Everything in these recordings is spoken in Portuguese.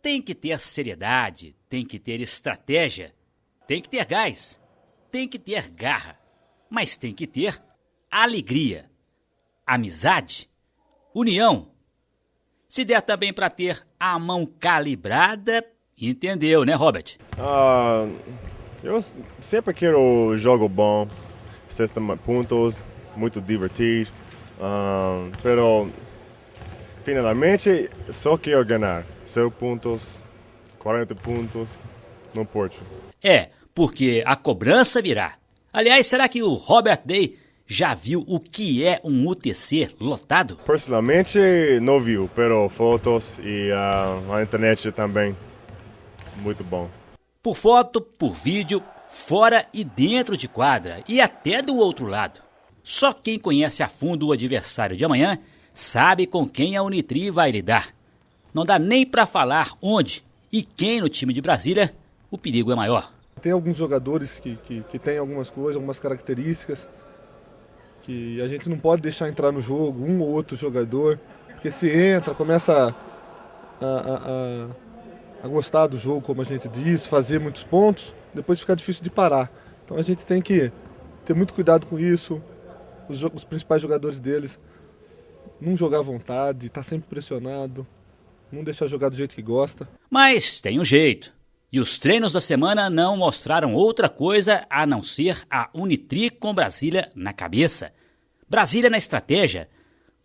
Tem que ter seriedade, tem que ter estratégia, tem que ter gás, tem que ter garra, mas tem que ter alegria, amizade, união. Se der também para ter a mão calibrada, entendeu, né, Robert? Eu sempre quero jogo bom, 60 pontos, muito divertido, pero finalmente só quero ganhar, 0 pontos, 40 pontos, não importa. Porque a cobrança virá. Aliás, será que o Robert Day já viu o que é um UTC lotado? Personalmente não viu, pero fotos e a internet também, muito bom. Por foto, por vídeo, fora e dentro de quadra e até do outro lado. Só quem conhece a fundo o adversário de amanhã sabe com quem a Unitri vai lidar. Não dá nem para falar onde e quem no time de Brasília o perigo é maior. Tem alguns jogadores que têm algumas coisas, algumas características que a gente não pode deixar entrar no jogo, um ou outro jogador, porque se entra, começa a gostar do jogo, como a gente diz, fazer muitos pontos, depois fica difícil de parar. Então a gente tem que ter muito cuidado com isso, os principais jogadores deles, não jogar à vontade, estar sempre pressionado, não deixar jogar do jeito que gosta. Mas tem um jeito. E os treinos da semana não mostraram outra coisa a não ser a Unitri com Brasília na cabeça. Brasília na estratégia.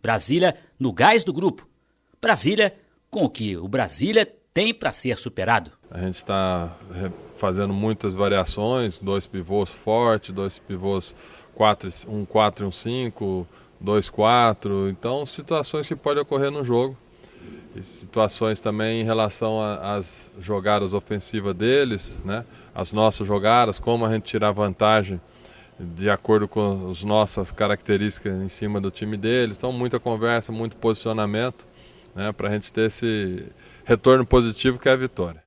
Brasília no gás do grupo. Brasília com o que o Brasília tem para ser superado. A gente está fazendo muitas variações, 2 pivôs fortes, 2 pivôs 1 4 e 1 5, 2 4, então situações que podem ocorrer no jogo. E situações também em relação às jogadas ofensivas deles, né? As nossas jogadas, como a gente tirar vantagem de acordo com as nossas características em cima do time deles. Então muita conversa, muito posicionamento, né? Para a gente ter esse retorno positivo que é a vitória.